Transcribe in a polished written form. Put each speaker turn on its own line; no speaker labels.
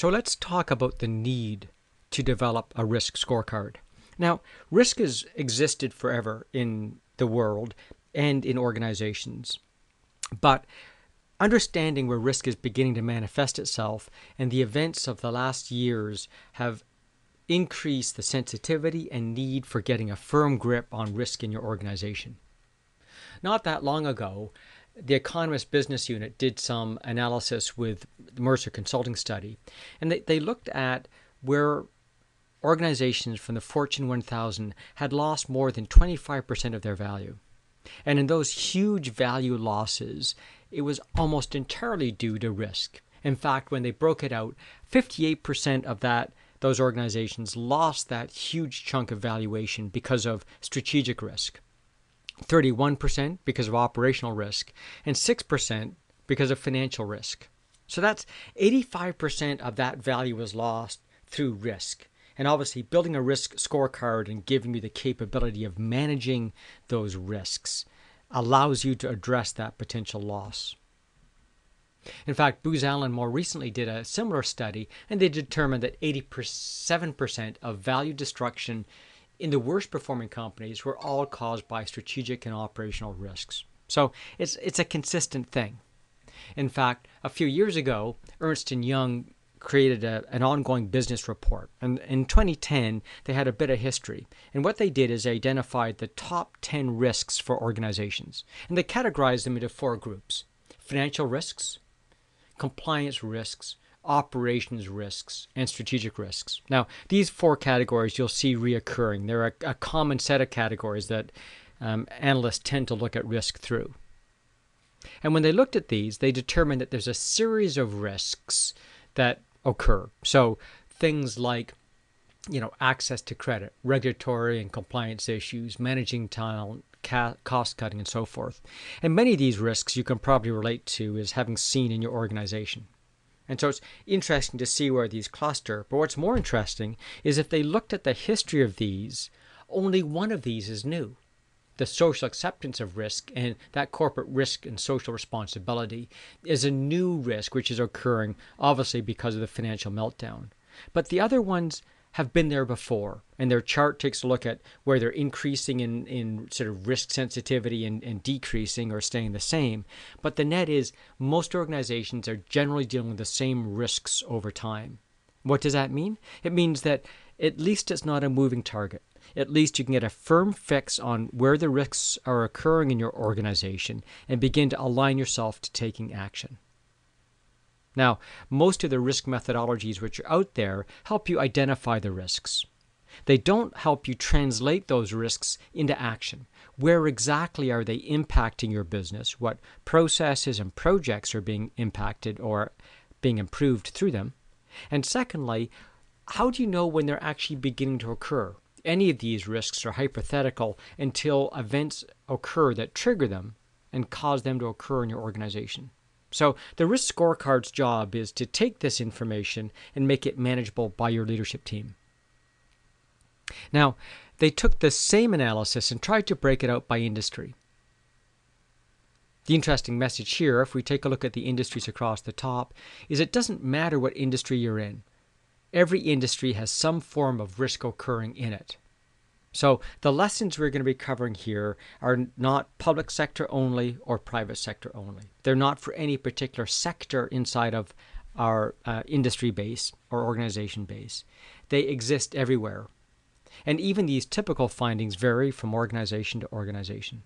So let's talk about the need to develop a risk scorecard. Now, risk has existed forever in the world and in organizations, but understanding where risk is beginning to manifest itself and the events of the last years have increased the sensitivity and need for getting a firm grip on risk in your organization. Not that long ago, the Economist Business Unit did some analysis with the Mercer Consulting Study, and they looked at where organizations from the Fortune 1000 had lost more than 25% of their value. And in those huge value losses, it was almost entirely due to risk. In fact, when they broke it out, 58% of those organizations lost that huge chunk of valuation because of strategic risk, 31% because of operational risk, and 6% because of financial risk. So that's 85% of that value was lost through risk. And obviously, building a risk scorecard and giving you the capability of managing those risks allows you to address that potential loss. In fact, Booz Allen more recently did a similar study, and they determined that 87% of value destruction in the worst performing companies were all caused by strategic and operational risks. So it's a consistent thing. In fact, a few years ago, Ernst & Young created an ongoing business report. And in 2010, they had a bit of history. And what they did is they identified the top 10 risks for organizations. And they categorized them into 4 groups: financial risks, compliance risks, operations risks, and strategic risks. Now, these 4 categories you'll see reoccurring. They're a common set of categories that analysts tend to look at risk through. And when they looked at these, they determined that there's a series of risks that occur. So things like, access to credit, regulatory and compliance issues, managing talent, cost cutting, and so forth. And many of these risks you can probably relate to as having seen in your organization. And so it's interesting to see where these cluster. But what's more interesting is if they looked at the history of these, only one of these is new. The social acceptance of risk and that corporate risk and social responsibility is a new risk which is occurring obviously because of the financial meltdown. But the other ones have been there before, and their chart takes a look at where they're increasing in sort of risk sensitivity and decreasing or staying the same. But the net is most organizations are generally dealing with the same risks over time. What does that mean? It means that at least it's not a moving target. At least you can get a firm fix on where the risks are occurring in your organization and begin to align yourself to taking action. Now, most of the risk methodologies which are out there help you identify the risks. They don't help you translate those risks into action. Where exactly are they impacting your business? What processes and projects are being impacted or being improved through them? And secondly, how do you know when they're actually beginning to occur? Any of these risks are hypothetical until events occur that trigger them and cause them to occur in your organization. So the risk scorecard's job is to take this information and make it manageable by your leadership team. Now, they took the same analysis and tried to break it out by industry. The interesting message here, if we take a look at the industries across the top, is it doesn't matter what industry you're in. Every industry has some form of risk occurring in it. So the lessons we're going to be covering here are not public sector only or private sector only. They're not for any particular sector inside of our industry base or organization base. They exist everywhere. And even these typical findings vary from organization to organization.